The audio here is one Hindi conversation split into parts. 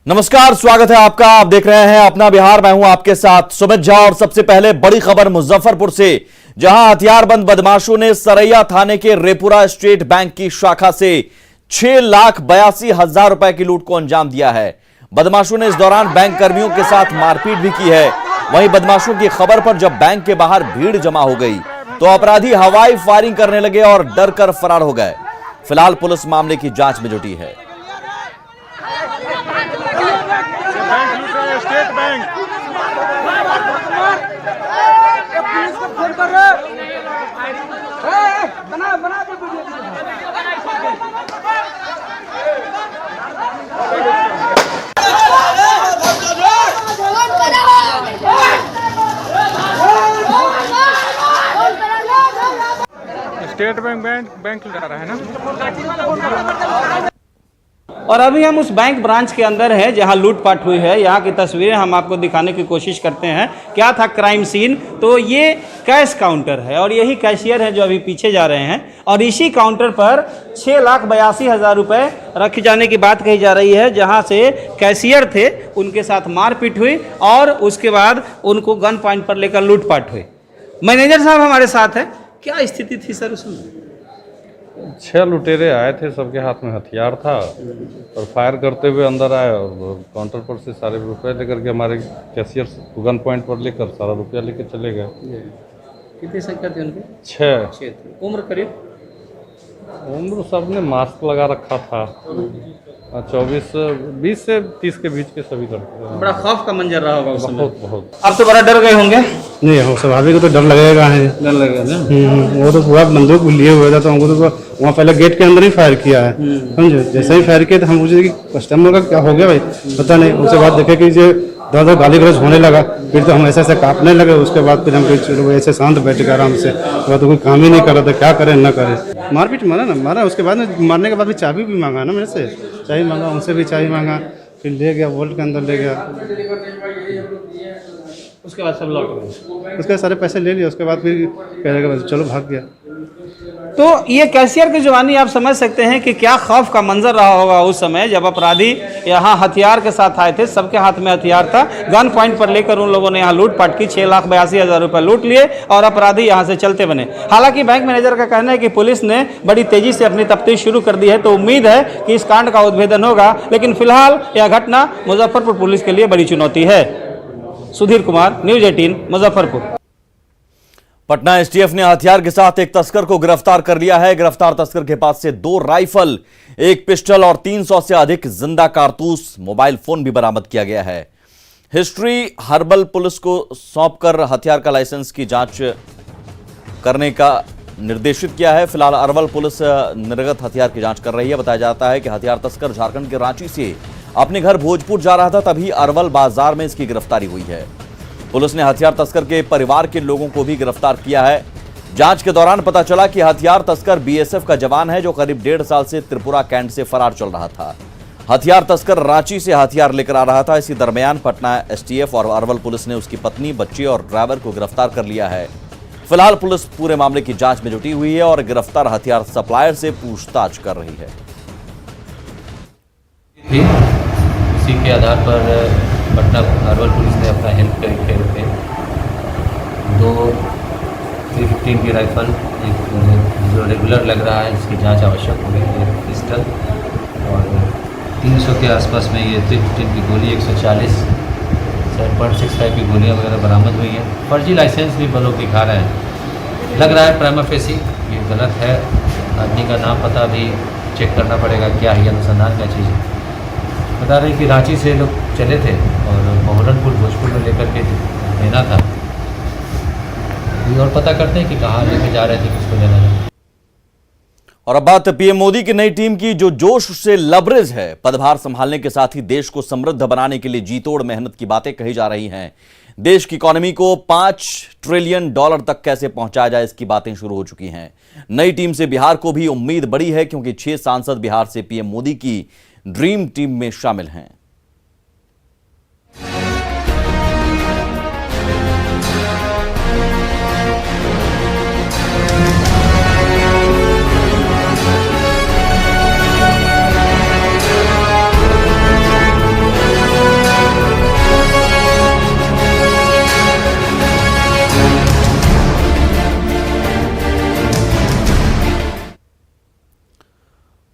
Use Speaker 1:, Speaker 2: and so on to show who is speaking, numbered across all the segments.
Speaker 1: नमस्कार, स्वागत है आपका। आप देख रहे हैं अपना बिहार। मैं हूं आपके साथ सुमित झा। और सबसे पहले बड़ी खबर मुजफ्फरपुर से, जहां हथियारबंद बदमाशों ने सरैया थाने के रेपुरा स्टेट बैंक की शाखा से 6,82,000 रुपए की लूट को अंजाम दिया है। बदमाशों ने इस दौरान बैंक कर्मियों के साथ मारपीट भी की है। वहीं बदमाशों की खबर पर जब बैंक के बाहर भीड़ जमा हो गई तो अपराधी हवाई फायरिंग करने लगे और डर कर फरार हो गए। फिलहाल पुलिस मामले की जांच में जुटी है।
Speaker 2: स्टेट बैंक पुलिस को फोन कर रहे बना बना स्टेट बैंक लगा रहा है ना।
Speaker 3: और अभी हम उस बैंक ब्रांच के अंदर हैं जहां लूटपाट हुई है। यहाँ की तस्वीरें हम आपको दिखाने की कोशिश करते हैं। क्या था क्राइम सीन, तो ये कैश काउंटर है और यही कैशियर है जो अभी पीछे जा रहे हैं। और इसी काउंटर पर 6,82,000 रुपये रखे जाने की बात कही जा रही है। जहां से कैशियर थे उनके साथ मारपीट हुई और उसके बाद उनको गन पॉइंट पर लेकर लूटपाट हुई। मैनेजर साहब हमारे साथ हैं। क्या स्थिति थी सर उसमें?
Speaker 4: 6 लुटेरे आए थे, सबके हाथ में हथियार था और फायर करते हुए अंदर आए और काउंटर पर से सारे रुपए लेकर के हमारे कैशियर गन पॉइंट पर लेकर सारा रुपया लेकर चले गए।
Speaker 3: कितनी संख्या थी उनकी?
Speaker 4: 6।
Speaker 3: उम्र करीब?
Speaker 4: उम्र सबने मास्क लगा रखा था। 20 से 30 के बीच के सभी लड़के।
Speaker 3: बड़ा खौफ का मंजर रहा होगा उस समय।
Speaker 4: बहुत।
Speaker 3: आप तो बड़ा डर गए होंगे?
Speaker 5: नहीं, हो स्वाभाविक तो डर लगेगा है।
Speaker 3: डर लगेगा ना।
Speaker 5: वो तो पूरा बंदूक लिए हुए था, तो हमको तो वहाँ पहले गेट के अंदर ही फायर किया है, समझे। जैसे ही फायर किया तो हम पूछे कि कस्टमर का क्या हो गया भाई, पता नहीं। उसके बाद देखे कि जो दादा गाली गलौज होने लगा, फिर तो हम ऐसे कांपने लगे। उसके बाद फिर हम चलो ऐसे शांत बैठ गए आराम से। तो कोई काम ही नहीं कर रहा था, क्या करें ना करें। मारपीट मारा। उसके बाद मारने के बाद भी चाबी भी मांगा ना मेरे से, चाबी मांगा, उनसे भी चाबी मांगा, फिर ले गया वोल्ट के अंदर ले गया।
Speaker 3: उसके बाद सब लौट गए।
Speaker 5: उसके सारे पैसे ले लिए। उसके बाद फिर कह रहे चलो भाग गया।
Speaker 3: तो ये कैशियर की जवानी आप समझ सकते हैं कि क्या खौफ का मंजर रहा होगा उस समय जब अपराधी यहाँ हथियार के साथ आए थे। सबके हाथ में हथियार था। गन पॉइंट पर लेकर उन लोगों ने यहाँ लूटपाट की। 6,82,000 रुपये लूट लिए और अपराधी यहाँ से चलते बने। हालांकि बैंक मैनेजर का कहना है कि पुलिस ने बड़ी तेजी से अपनी तफ्तीश शुरू कर दी है, तो उम्मीद है कि इस कांड का उद्भेदन होगा। लेकिन फिलहाल यह घटना मुजफ्फरपुर पुलिस के लिए बड़ी चुनौती है। सुधीर कुमार, न्यूज 18, मुजफ्फरपुर।
Speaker 1: पटना एसटीएफ ने हथियार के साथ एक तस्कर को गिरफ्तार कर लिया है। गिरफ्तार तस्कर के पास से 2 राइफल, 1 पिस्टल और 300 से अधिक जिंदा कारतूस, मोबाइल फोन भी बरामद किया गया है। हिस्ट्री हर्बल पुलिस को सौंपकर हथियार का लाइसेंस की जांच करने का निर्देशित किया है। फिलहाल अरवल पुलिस निर्गत हथियार की जांच कर रही है। बताया जाता है कि हथियार तस्कर झारखंड के रांची से अपने घर भोजपुर जा रहा था, तभी अरवल बाजार में इसकी गिरफ्तारी हुई है। पुलिस ने हथियार तस्कर के परिवार के लोगों को भी गिरफ्तार किया है। जांच के दौरान पता चला कि हथियार तस्कर बीएसएफ का जवान है जो करीब 1.5 साल से त्रिपुरा कैंट से फरार चल रहा था। हथियार तस्कर रांची से हथियार लेकर आ रहा था। इसी दरमियान पटना एसटीएफ और अरवल पुलिस ने उसकी पत्नी, बच्चे और ड्राइवर को गिरफ्तार कर लिया है। फिलहाल पुलिस पूरे मामले की जांच में जुटी हुई है और गिरफ्तार हथियार सप्लायर से पूछताछ कर रही है।
Speaker 6: इसी के आधार पर पटना अरवल पुलिस ने अपना हेल्प करके 2 315 की राइफल, एक जो रेगुलर लग रहा है इसकी जांच आवश्यक होगी, एक पिस्टल और 300 के आसपास में ये 315 की गोली, 140 7.65 की गोलियां वगैरह बरामद हुई हैं। फर्जी लाइसेंस भी बलों दिखा रहे हैं। लग रहा है प्राइमा फेसी ये गलत है। आदमी का नाम पता भी चेक करना पड़ेगा, क्या है अनुसंधान क्या चीज़ है। बता रहे कि रांची से लोग चले थे और मोहलनपुर भोजपुर में लेकर के लेना था। और पता करते हैं कि कहाँ लेके जा रहे थे, किसको लेना था।
Speaker 1: और अब बात पीएम मोदी की नई टीम की, जो जोश से लबरेज है। पदभार संभालने के साथ ही देश को समृद्ध बनाने के लिए जीतोड़ मेहनत की बातें कही जा रही हैं। देश की इकोनॉमी को $5 ट्रिलियन तक कैसे पहुंचाया जाए, इसकी बातें शुरू हो चुकी हैं। नई टीम से बिहार को भी उम्मीद बड़ी है, क्योंकि 6 सांसद बिहार से पीएम मोदी की ड्रीम टीम में शामिल हैं।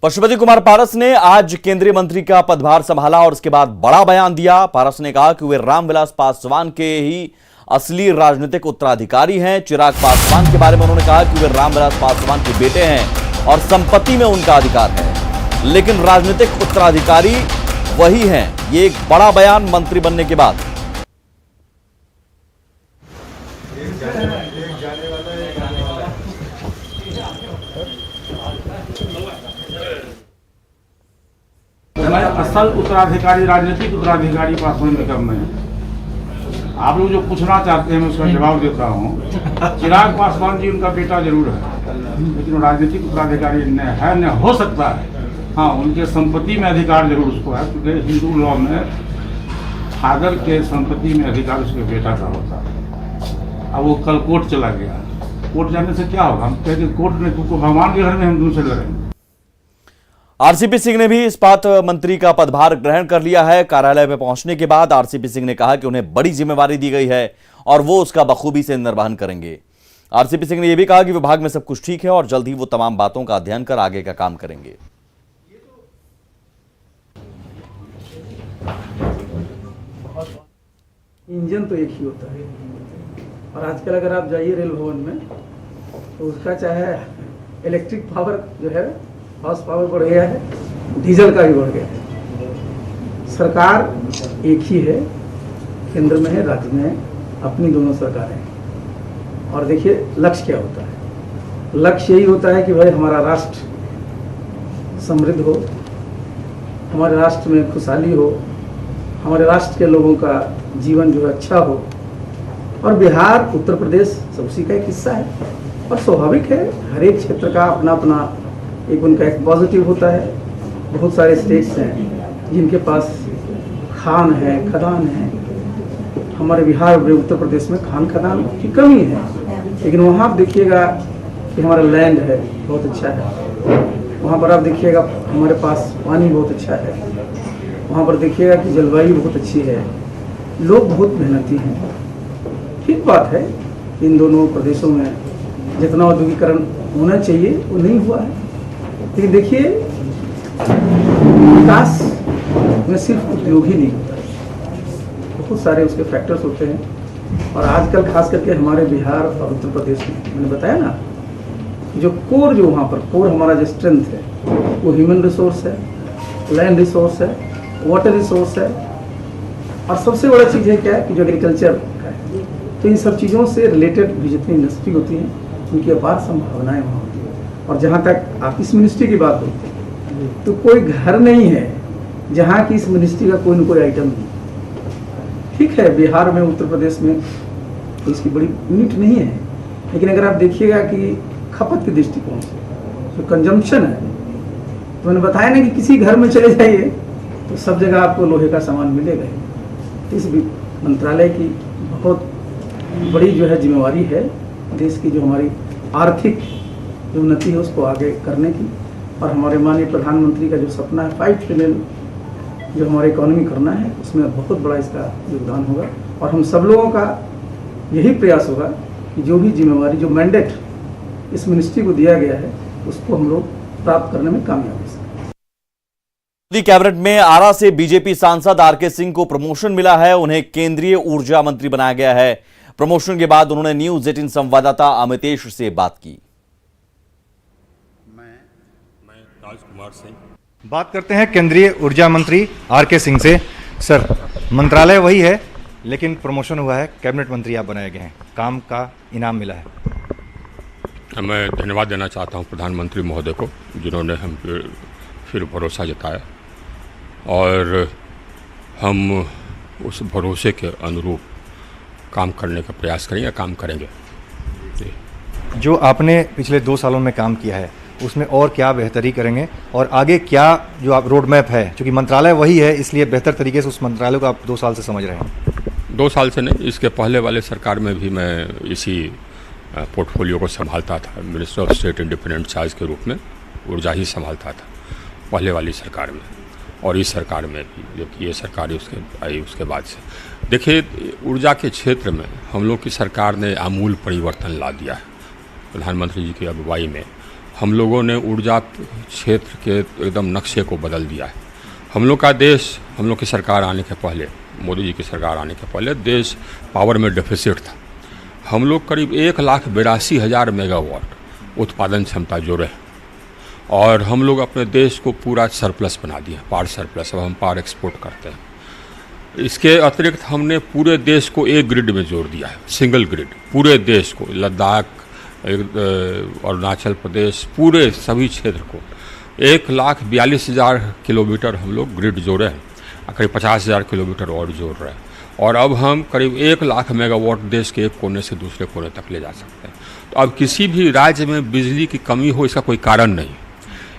Speaker 1: पशुपति कुमार पारस ने आज केंद्रीय मंत्री का पदभार संभाला और उसके बाद बड़ा बयान दिया। पारस ने कहा कि वे रामविलास पासवान के ही असली राजनीतिक उत्तराधिकारी हैं। चिराग पासवान के बारे में उन्होंने कहा कि वे रामविलास पासवान के बेटे हैं और संपत्ति में उनका अधिकार है, लेकिन राजनीतिक उत्तराधिकारी वही हैं। ये एक बड़ा बयान मंत्री बनने के बाद।
Speaker 7: मैं असल उत्तराधिकारी, राजनीतिक उत्तराधिकारी पासवान के कर्म में है। आप लोग जो पूछना चाहते हैं मैं उसका जवाब देता हूँ। चिराग पासवान जी उनका बेटा जरूर है, लेकिन राजनीतिक उत्तराधिकारी न है, न हो सकता है। हाँ, उनके संपत्ति में अधिकार जरूर उसको है, क्योंकि हिंदू लॉ में फादर के संपत्ति में अधिकार उसके बेटा का होता है। अब वो कल कोर्ट चला गया, कोर्ट जाने से क्या होगा? हम कहते कोर्ट में तुमको भगवान के घर में हम दूसरे लड़ेंगे।
Speaker 1: आरसीपी सिंह ने भी इस्पात मंत्री का पदभार ग्रहण कर लिया है। कार्यालय में पहुंचने के बाद आरसीपी सिंह ने कहा कि उन्हें बड़ी जिम्मेवारी दी गई है और वो उसका बखूबी से निर्वहन करेंगे। आरसीपी सिंह ने यह भी कहा कि विभाग में सब कुछ ठीक है और जल्द ही वो तमाम बातों का अध्ययन कर आगे का काम करेंगे।
Speaker 8: इंजन तो एक ही होता है, और आजकल अगर आप जाइए रेल भवन में तो उसका चाहे इलेक्ट्रिक पावर जो है, हॉर्स पावर बढ़ गया है, डीजल का भी बढ़ गया है। सरकार एक ही है, केंद्र में है, राज्य में है, अपनी दोनों सरकारें हैं। और देखिए लक्ष्य क्या होता है? लक्ष्य यही होता है कि भाई हमारा राष्ट्र समृद्ध हो, हमारे राष्ट्र में खुशहाली हो, हमारे राष्ट्र के लोगों का जीवन जो है अच्छा हो। और बिहार, उत्तर प्रदेश सब उसी का एक हिस्सा है, और स्वाभाविक है हर एक क्षेत्र का अपना अपना एक उनका एक पॉजिटिव होता है। बहुत सारे स्टेट्स हैं जिनके पास खान है, खदान है। हमारे बिहार और उत्तर प्रदेश में खान खदान की कमी है, लेकिन वहाँ आप देखिएगा कि हमारा लैंड है बहुत अच्छा है। वहाँ पर आप देखिएगा हमारे पास पानी बहुत अच्छा है। वहाँ पर देखिएगा कि जलवायु बहुत अच्छी है, लोग बहुत मेहनती हैं। ठीक बात है, इन दोनों प्रदेशों में जितना औद्योगिकरण होना चाहिए वो नहीं हुआ है। लेकिन देखिए विकास में सिर्फ उद्योग ही नहीं होता है, बहुत सारे उसके फैक्टर्स होते हैं। और आजकल खास करके हमारे बिहार और उत्तर प्रदेश में मैंने बताया ना, जो कोर जो वहाँ पर कोर हमारा जो स्ट्रेंथ है वो ह्यूमन रिसोर्स है, लैंड रिसोर्स है, वाटर रिसोर्स है, और सबसे बड़ा चीज़ है क्या है कि जो एग्रीकल्चर का है। तो इन सब चीज़ों से रिलेटेड भी जितनी इंडस्ट्री होती हैं उनकी अपार संभावनाएं वहाँ होती है। और जहाँ तक आप इस मिनिस्ट्री की बात होती है तो कोई घर नहीं है जहाँ की इस मिनिस्ट्री का कोई न कोई आइटम नहीं। ठीक है, बिहार में, उत्तर प्रदेश में तो इसकी बड़ी यूनिट नहीं है, लेकिन अगर आप देखिएगा कि खपत के दृष्टिकोण से जो कंजम्पशन है, तो मैंने बताया ना कि किसी घर में चले जाइए तो सब जगह आपको लोहे का सामान मिलेगा। इस मंत्रालय की बहुत बड़ी जो है जिम्मेवारी है देश की जो हमारी आर्थिक जो उन्नति है उसको आगे करने की। और हमारे माननीय प्रधानमंत्री का जो सपना है 5 ट्रिलियन जो हमारी इकोनॉमी करना है, उसमें बहुत बड़ा इसका योगदान होगा। और हम सब लोगों का यही प्रयास होगा कि जो भी जिम्मेवारी, जो मैंडेट इस मिनिस्ट्री को दिया गया है उसको हम लोग प्राप्त करने में कामयाब हो सकें।
Speaker 1: कैबिनेट में आरा से बीजेपी सांसद आरके सिंह को प्रमोशन मिला है। उन्हें केंद्रीय ऊर्जा मंत्री बनाया गया है। प्रमोशन के बाद उन्होंने न्यूज 18 संवाददाता अमितेश से बात की।
Speaker 9: मैं राजकुमार सिंह बात करते हैं केंद्रीय ऊर्जा मंत्री आरके सिंह से। सर, मंत्रालय वही है लेकिन प्रमोशन हुआ है, कैबिनेट मंत्री आप बनाए गए हैं, काम का इनाम मिला है।
Speaker 10: मैं धन्यवाद देना चाहता हूं प्रधानमंत्री महोदय को, जिन्होंने हम फिर भरोसा जताया और हम उस भरोसे के अनुरूप काम करने का प्रयास करेंगे, काम करेंगे।
Speaker 9: जो आपने पिछले 2 सालों में काम किया है उसमें और क्या बेहतरी करेंगे और आगे क्या जो आप रोड मैप है, क्योंकि मंत्रालय वही है इसलिए बेहतर तरीके से उस मंत्रालय को आप 2 साल से समझ रहे हैं।
Speaker 10: 2 साल से नहीं, इसके पहले वाले सरकार में भी मैं इसी पोर्टफोलियो को संभालता था। Minister of state independent charge के रूप में ऊर्जा ही संभालता था पहले वाली सरकार में, और इस सरकार में भी, जबकि ये सरकार उसके आई उसके बाद से। देखिए, ऊर्जा के क्षेत्र में हम लोग की सरकार ने आमूल परिवर्तन ला दिया है। प्रधानमंत्री जी की अगुवाई में हम लोगों ने ऊर्जा क्षेत्र के एकदम नक्शे को बदल दिया है। हम लोग का देश, हम लोग की सरकार आने के पहले, मोदी जी की सरकार आने के पहले देश पावर में डेफिसिट था। हम लोग करीब 1,82,000 मेगावाट उत्पादन क्षमता जोड़े हैं और हम लोग अपने देश को पूरा सरप्लस बना दिया, पावर सरप्लस। अब हम पावर एक्सपोर्ट करते हैं। इसके अतिरिक्त हमने पूरे देश को एक ग्रिड में जोड़ दिया है, सिंगल ग्रिड। पूरे देश को, लद्दाख, अरुणाचल प्रदेश, पूरे सभी क्षेत्र को 1,42,000 किलोमीटर हम लोग ग्रिड जोड़े हैं, करीब 50,000 किलोमीटर और जोड़ रहे हैं। और अब हम करीब 1,00,000 मेगावाट देश के एक कोने से दूसरे कोने तक ले जा सकते हैं। तो अब किसी भी राज्य में बिजली की कमी हो, इसका कोई कारण नहीं।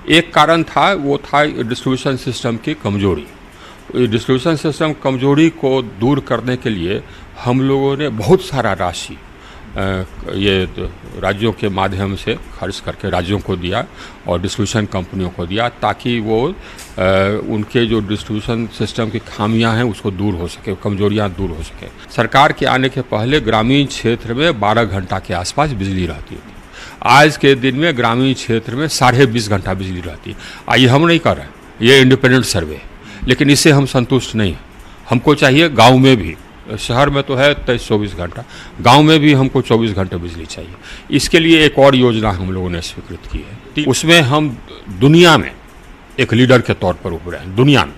Speaker 10: एक कारण था, वो था डिस्ट्रीब्यूशन सिस्टम की कमजोरी। डिस्ट्रीब्यूशन सिस्टम कमजोरी को दूर करने के लिए हम लोगों ने बहुत सारा राशि ये राज्यों के माध्यम से खर्च करके राज्यों को दिया और डिस्ट्रीब्यूशन कंपनियों को दिया, ताकि वो उनके जो डिस्ट्रीब्यूशन सिस्टम की खामियां हैं उसको दूर हो सके, कमजोरियां दूर हो सके। सरकार के आने के पहले ग्रामीण क्षेत्र में 12 घंटा के आसपास बिजली रहती थी। आज के दिन में ग्रामीण क्षेत्र में 20.5 घंटा बिजली रहती है। आइए, हम नहीं कर रहे, ये इंडिपेंडेंट सर्वे, लेकिन इससे हम संतुष्ट नहीं हैं। हमको चाहिए गाँव में भी, शहर में तो है 23-24 घंटा, गांव में भी हमको 24 घंटे बिजली चाहिए। इसके लिए एक और योजना हम लोगों ने स्वीकृत की है। उसमें हम दुनिया में एक लीडर के तौर पर उभरे हैं। दुनिया में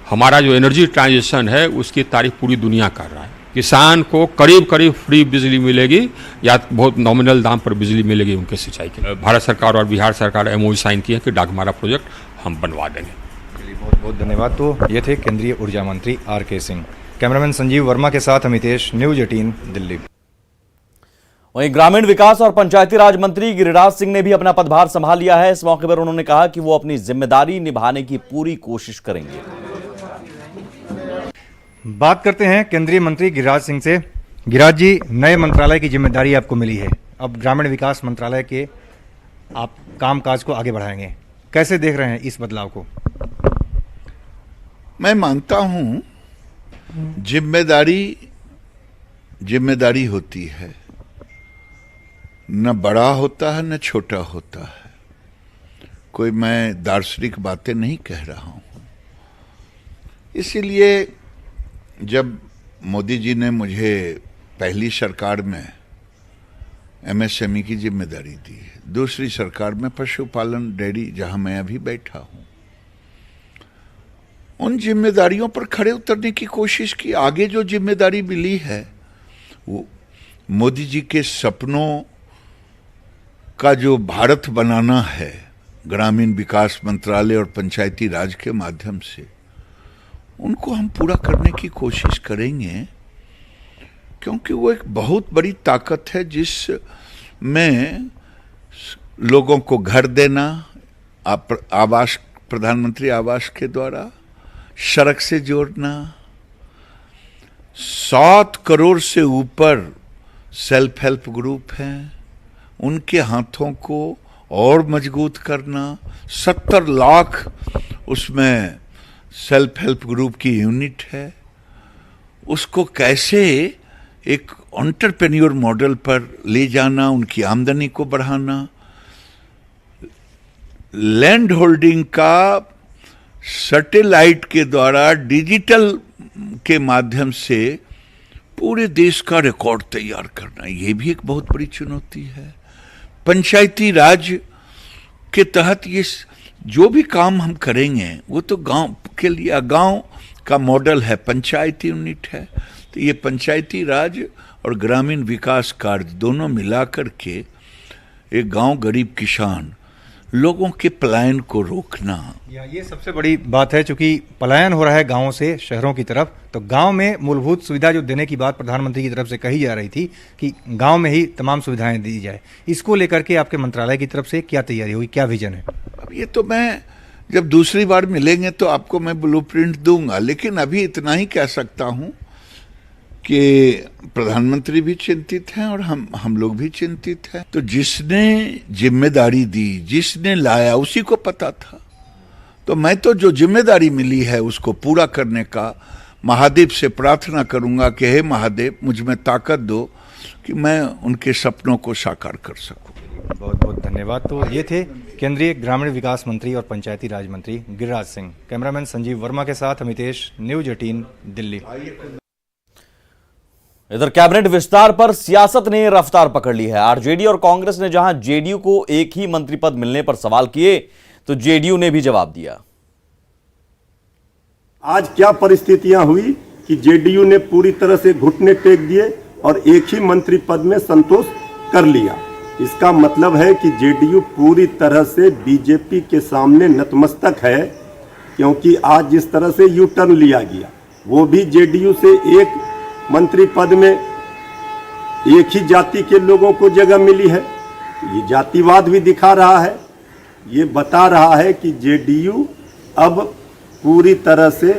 Speaker 10: हमारा जो एनर्जी ट्रांजिशन है उसकी तारीफ पूरी दुनिया कर रहा है। किसान को करीब करीब फ्री बिजली मिलेगी या बहुत नॉमिनल दाम पर बिजली मिलेगी उनके सिंचाई के। भारत सरकार और बिहार सरकार MOU साइन किए हैं कि डाकमारा प्रोजेक्ट हम बनवा देंगे।
Speaker 9: बहुत बहुत धन्यवाद। तो ये थे केंद्रीय ऊर्जा मंत्री RK सिंह। कैमरामैन संजीव वर्मा के साथ अमितेश, न्यूज 18 दिल्ली।
Speaker 1: वहीं ग्रामीण विकास और पंचायती राज मंत्री गिरिराज सिंह ने भी अपना पदभार संभाल लिया है। इस मौके पर उन्होंने कहा कि वो अपनी जिम्मेदारी निभाने की पूरी कोशिश करेंगे।
Speaker 9: बात करते हैं केंद्रीय मंत्री गिरिराज सिंह से। गिरिराज जी, नए मंत्रालय की जिम्मेदारी आपको मिली है। अब ग्रामीण विकास मंत्रालय के आप कामकाज को आगे बढ़ाएंगे, कैसे देख रहे हैं इस बदलाव को?
Speaker 11: मैं मानता हूं जिम्मेदारी होती है, न बड़ा होता है न छोटा होता है। कोई मैं दार्शनिक बातें नहीं कह रहा हूं। इसीलिए जब मोदी जी ने मुझे पहली सरकार में MSME की जिम्मेदारी दी, दूसरी सरकार में पशुपालन डेयरी जहां मैं अभी बैठा हूं, उन जिम्मेदारियों पर खड़े उतरने की कोशिश की। आगे जो जिम्मेदारी मिली है वो मोदी जी के सपनों का जो भारत बनाना है, ग्रामीण विकास मंत्रालय और पंचायती राज के माध्यम से, उनको हम पूरा करने की कोशिश करेंगे, क्योंकि वो एक बहुत बड़ी ताकत है जिसमें लोगों को घर देना, आवास, प्रधानमंत्री आवास के द्वारा सड़क से जोड़ना, 7 करोड़ से ऊपर सेल्फ हेल्प ग्रुप हैं, उनके हाथों को और मजबूत करना, 70 लाख उसमें सेल्फ हेल्प ग्रुप की यूनिट है, उसको कैसे एक एंटरप्रेन्योर मॉडल पर ले जाना, उनकी आमदनी को बढ़ाना, लैंड होल्डिंग का सैटेलाइट के द्वारा डिजिटल के माध्यम से पूरे देश का रिकॉर्ड तैयार करना, ये भी एक बहुत बड़ी चुनौती है। पंचायती राज के तहत ये जो भी काम हम करेंगे वो तो गांव के लिए, गांव का मॉडल है, पंचायती यूनिट है। तो ये पंचायती राज और ग्रामीण विकास कार्य दोनों मिलाकर के एक गांव, गरीब किसान, लोगों के पलायन को रोकना,
Speaker 9: ये सबसे बड़ी बात है। चूंकि पलायन हो रहा है गांवों से शहरों की तरफ, तो गांव में मूलभूत सुविधा जो देने की बात प्रधानमंत्री की तरफ से कही जा रही थी कि गांव में ही तमाम सुविधाएं दी जाए, इसको लेकर के आपके मंत्रालय की तरफ से क्या तैयारी होगी, क्या विजन है?
Speaker 11: अब ये तो मैं जब दूसरी बार मिलेंगे तो आपको मैं ब्लूप्रिंट दूंगा, लेकिन अभी इतना ही कह सकता हूं कि प्रधानमंत्री भी चिंतित हैं और हम लोग भी चिंतित हैं। तो जिसने जिम्मेदारी दी, जिसने लाया, उसी को पता था। तो मैं तो जो जिम्मेदारी मिली है उसको पूरा करने का महादेव से प्रार्थना करूंगा कि हे महादेव, मुझ में ताकत दो कि मैं उनके सपनों को साकार कर सकूं।
Speaker 9: बहुत बहुत धन्यवाद। तो ये थे केंद्रीय ग्रामीण विकास मंत्री और पंचायती राज मंत्री गिरिराज सिंह। कैमरामैन संजीव वर्मा के साथ अमितेश, न्यूज 18 दिल्ली।
Speaker 1: इधर कैबिनेट विस्तार पर सियासत ने रफ्तार पकड़ ली है। आरजेडी और कांग्रेस ने जहां जेडीयू को एक ही मंत्री पद मिलने पर सवाल किए, तो जेडीयू ने भी जवाब दिया।
Speaker 12: आज क्या परिस्थितियां हुई कि जेडीयू ने पूरी तरह से घुटने टेक दिए और एक ही मंत्री पद में संतोष कर लिया। इसका मतलब है कि जेडीयू पूरी तरह से बीजेपी के सामने नतमस्तक है, क्योंकि आज जिस तरह से यू टर्न लिया गया, वो भी जेडीयू से एक मंत्री पद में एक ही जाति के लोगों को जगह मिली है। ये जातिवाद भी दिखा रहा है, ये बता रहा है कि जेडीयू अब पूरी तरह से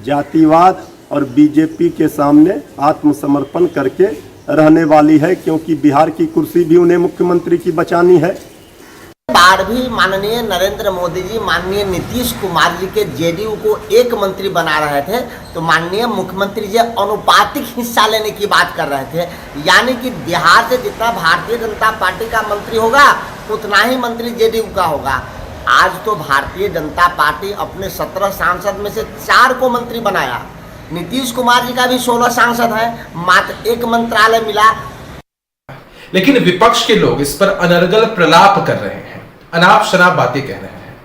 Speaker 12: जातिवाद और बीजेपी के सामने आत्मसमर्पण करके रहने वाली है, क्योंकि बिहार की कुर्सी भी उन्हें मुख्यमंत्री की बचानी है।
Speaker 13: बार भी माननीय नरेंद्र मोदी जी माननीय नीतीश कुमार जी के जेडीयू को एक मंत्री बना रहे थे, तो माननीय मुख्यमंत्री जी अनुपातिक हिस्सा लेने की बात कर रहे थे। यानी कि बिहार से जितना भारतीय जनता पार्टी का मंत्री होगा उतना ही मंत्री जेडीयू का होगा। आज तो भारतीय जनता पार्टी अपने 17 सांसद में से 4 को मंत्री बनाया। नीतीश कुमार जी का भी 16 सांसद है, मात्र एक मंत्रालय मिला।
Speaker 14: लेकिन विपक्ष के लोग इस पर अनर्गल प्रलाप कर रहे हैं, अनाप शनाप बातें कह रहे हैं।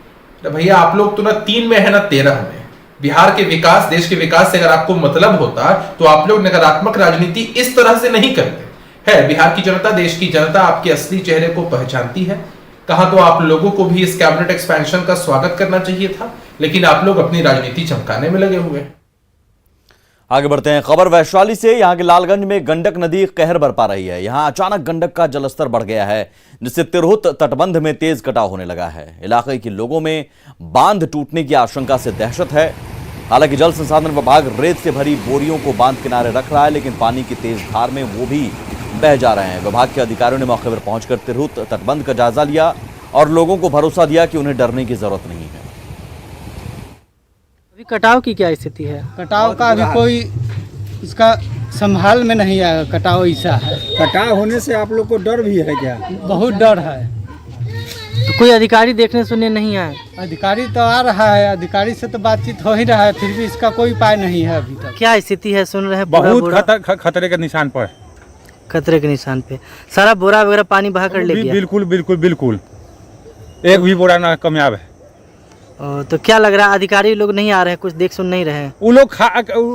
Speaker 14: तो भैया आप लोग तो ना 3 में है ना 13 में। बिहार के विकास, देश के विकास से अगर आपको मतलब होता तो आप लोग नकारात्मक राजनीति इस तरह से नहीं करते। है बिहार की जनता, देश की जनता आपके असली चेहरे को पहचानती है। कहा तो आप लोगों को भी इस कैबिनेट एक्सपेंशन का स्वागत करना चाहिए था, लेकिन आप लोग अपनी राजनीति चमकाने में लगे हुए हैं।
Speaker 1: आगे बढ़ते हैं खबर वैशाली से। यहां के लालगंज में गंडक नदी कहर बरपा रही है। यहां अचानक गंडक का जलस्तर बढ़ गया है, जिससे तिरहुत तटबंध में तेज कटाव होने लगा है। इलाके के लोगों में बांध टूटने की आशंका से दहशत है। हालांकि जल संसाधन विभाग रेत से भरी बोरियों को बांध किनारे रख रहा है, लेकिन पानी की तेज धार में वो भी बह जा रहे हैं। विभाग के अधिकारियों ने मौके पर पहुंचकर तिरहुत तटबंध का जायजा लिया और लोगों को भरोसा दिया कि उन्हें डरने की जरूरत नहीं है।
Speaker 15: अभी कटाव की क्या स्थिति है?
Speaker 16: कटाव का अभी कोई इसका संभाल में नहीं आएगा। कटाव ऐसा है, कटाव होने से आप लोग को डर भी है क्या? बहुत डर है।
Speaker 15: तो कोई अधिकारी देखने सुनने नहीं आए?
Speaker 16: अधिकारी तो आ रहा है, अधिकारी से तो बातचीत हो ही रहा है, फिर भी इसका कोई उपाय नहीं है अभी तक।
Speaker 15: क्या स्थिति है सुन रहे हैं?
Speaker 2: बहुत खतरे के निशान पर,
Speaker 15: खतरे के निशान पे। सारा बोरा वगैरह पानी बहा कर ले गया।
Speaker 2: बिल्कुल बिल्कुल बिल्कुल, एक भी बोरा ना कामयाब है।
Speaker 15: तो क्या लग रहा है अधिकारी लोग नहीं आ रहे हैं, कुछ देख सुन नहीं रहे हैं?
Speaker 2: वो लोग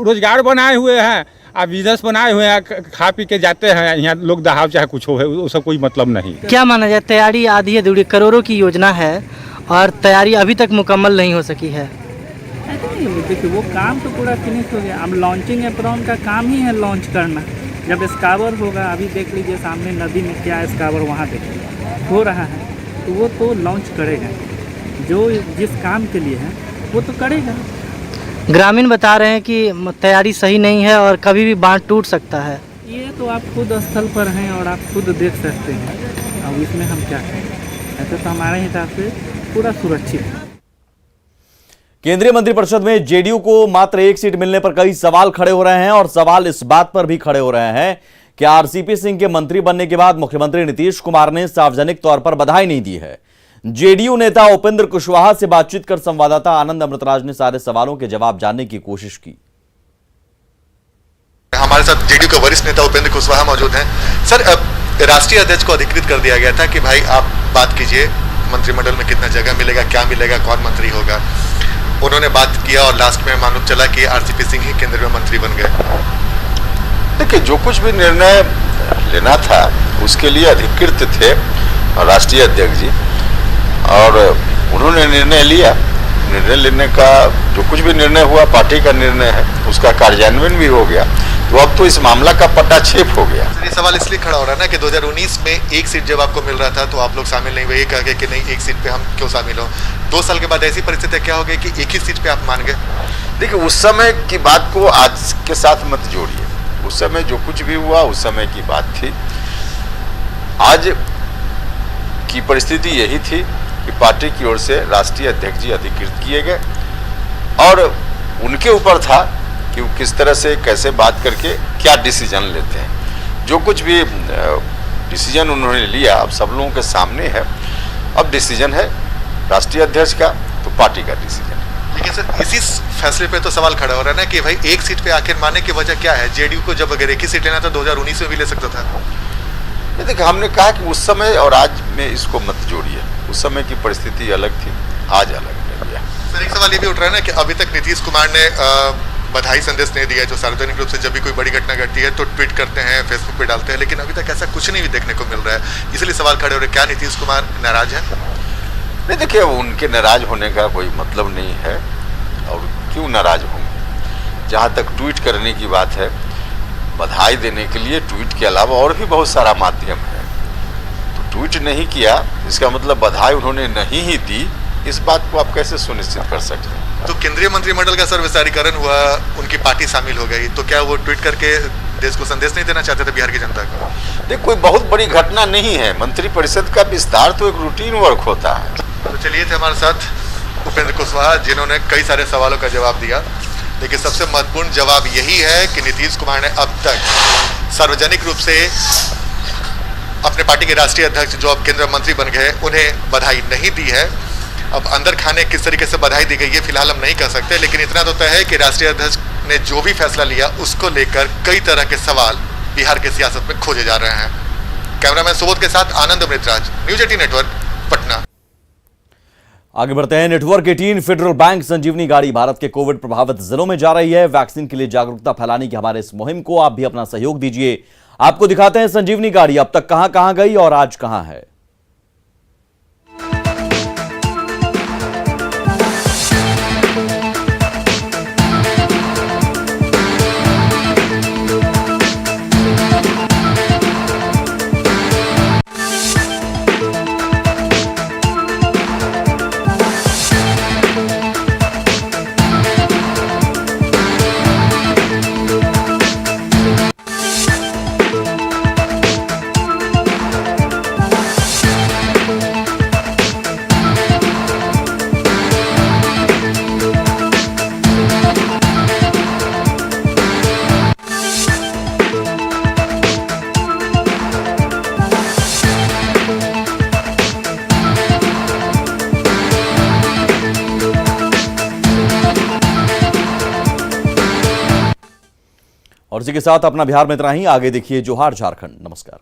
Speaker 2: रोजगार बनाए हुए हैं, बिजनेस बनाए हुए हैं, खा पी के जाते हैं। यहाँ लोग दहाव चाहे कुछ हो, उसका कोई मतलब नहीं।
Speaker 15: क्या माना जाए, तैयारी आधी अधूरी, करोड़ों की योजना है और तैयारी अभी तक मुकम्मल नहीं हो सकी है?
Speaker 17: देखिए वो काम तो पूरा फिनिश हो गया। अब लॉन्चिंग एप्रॉन का काम ही है लॉन्च करना। जब स्कावर होगा, अभी देख लीजिए सामने नदी में क्या स्कावर वहाँ देखिए हो रहा है, तो वो तो लॉन्च करेगा। जो जिस काम के लिए है वो तो करेगा।
Speaker 15: ग्रामीण बता रहे हैं कि तैयारी सही नहीं है और कभी भी बांध टूट सकता है।
Speaker 17: ये तो आप खुद स्थल पर हैं और आप खुद देख सकते हैं। अब इसमें हम क्या करें? ऐसे तो हमारे हिसाब से पूरा सुरक्षित है।
Speaker 1: केंद्रीय मंत्रिपरिषद में जेडीयू को मात्र एक सीट मिलने पर कई सवाल खड़े हो रहे हैं और सवाल इस बात पर भी खड़े हो रहे हैं कि आरसीपी सिंह के मंत्री बनने के बाद मुख्यमंत्री नीतीश कुमार ने सार्वजनिक तौर पर बधाई नहीं दी है। जेडीयू नेता उपेंद्र कुशवाहा से बातचीत कर संवाददाता आनंद अमृतराज ने सारे सवालों के जवाब जानने की कोशिश की।
Speaker 18: हमारे साथ जेडीयू के वरिष्ठ नेता उपेंद्र कुशवाहा मौजूद हैं। सर, राष्ट्रीय अध्यक्ष को अधिकृत कर दिया गया था कि भाई आप बात कीजिए, मंत्रिमंडल में कितना जगह मिलेगा, क्या मिलेगा, कौन मंत्री होगा। उन्होंने बात किया और लास्ट में मालूम चला कि आरसीपी सिंह ही केंद्र में मंत्री बन गए।
Speaker 19: देखिए, जो कुछ भी निर्णय लेना था उसके लिए अधिकृत थे राष्ट्रीय अध्यक्ष जी, और उन्होंने निर्णय लिया। निर्णय लेने का जो कुछ भी निर्णय हुआ पार्टी का निर्णय है, उसका कार्यान्वयन भी हो गया। तो अब तो इस मामला का पटाक्षेप हो गया।
Speaker 18: ये सवाल इसलिए खड़ा हो रहा है ना कि 2019 में एक सीट जब आपको मिल रहा था तो आप लोग शामिल नहीं हुए, कह कि नहीं एक सीट पे हम क्यों शामिल हो। 2 साल के बाद ऐसी परिस्थिति क्या हो गई कि एक ही सीट पे आप मान गए।
Speaker 19: देखिए, उस समय की बात को आज के साथ मत जोड़िए। उस समय जो कुछ भी हुआ उस समय की बात थी। आज की परिस्थिति यही थी कि पार्टी की ओर से राष्ट्रीय अध्यक्ष जी अधिकृत किए गए और उनके ऊपर था कि वो किस तरह से कैसे बात करके क्या डिसीजन लेते हैं। जो कुछ भी डिसीजन उन्होंने लिया अब सब लोगों के सामने है। अब डिसीजन है राष्ट्रीय अध्यक्ष का, तो पार्टी का डिसीजन।
Speaker 18: लेकिन सर इसी फैसले पे तो सवाल खड़ा हो रहा है ना कि भाई एक सीट पे आखिर माने की वजह क्या है? जेडीयू को जब अगर एक ही सीट लेना था 2019 में भी ले सकता था।
Speaker 19: देखिए, हमने कहा कि उस समय और आज में इसको मत जोड़िए। उस समय की परिस्थिति अलग थी, आज अलग है।
Speaker 18: सर एक सवाल ये भी उठ रहा है ना कि अभी तक नीतीश कुमार ने बधाई संदेश नहीं दिया, जो सार्वजनिक रूप से जब भी कोई बड़ी घटना घटती है तो ट्वीट करते हैं, फेसबुक पे डालते हैं, लेकिन अभी तक ऐसा कुछ नहीं भी देखने को मिल रहा है। इसलिए सवाल खड़े हो रहे, क्या नीतीश कुमार नाराज है?
Speaker 19: नहीं, देखिए, उनके नाराज होने का कोई मतलब नहीं है, और क्यों नाराज होंगे। जहाँ तक ट्वीट करने की बात है, बधाई देने के लिए ट्वीट के अलावा और भी बहुत सारा माध्यम है। तो ट्वीट नहीं किया इसका मतलब बधाई उन्होंने नहीं ही दी, इस बात को आप कैसे सुनिश्चित कर सकते हैं?
Speaker 18: तो केंद्रीय मंत्रिमंडल का सर विस्तारीकरण हुआ, उनकी पार्टी शामिल हो गई, तो क्या वो ट्वीट करके देश को संदेश नहीं देना चाहते थे बिहार की जनता को?
Speaker 19: देखिए, कोई बहुत बड़ी घटना नहीं है। मंत्रिपरिषद का विस्तार तो एक रूटीन वर्क होता है।
Speaker 18: तो चलिए थे हमारे साथ उपेंद्र कुशवाहा, जिन्होंने कई सारे सवालों का जवाब दिया, लेकिन सबसे महत्वपूर्ण जवाब यही है कि नीतीश कुमार ने अब तक सार्वजनिक रूप से अपने पार्टी के राष्ट्रीय अध्यक्ष जो अब केंद्रीय मंत्री बन गए उन्हें बधाई नहीं दी है। अब अंदर खाने किस तरीके से बधाई दी गई ये फिलहाल हम नहीं कह सकते, लेकिन इतना तो तय है कि राष्ट्रीय अध्यक्ष ने जो भी फैसला लिया उसको लेकर कई तरह के सवाल बिहार की सियासत में खोजे जा रहे हैं। कैमरामैन सुबोध के साथ आनंद अमृतराज, न्यूज 18 नेटवर्क, पटना।
Speaker 1: आगे बढ़ते हैं। नेटवर्क 18 फेडरल बैंक संजीवनी गाड़ी भारत के कोविड प्रभावित जिलों में जा रही है। वैक्सीन के लिए जागरूकता फैलाने की हमारे इस मुहिम को आप भी अपना सहयोग दीजिए। आपको दिखाते हैं संजीवनी गाड़ी अब तक कहां कहां गई और आज कहां है। और इसी के साथ अपना बिहार में इतना ही। आगे देखिए जोहार झारखंड। नमस्कार।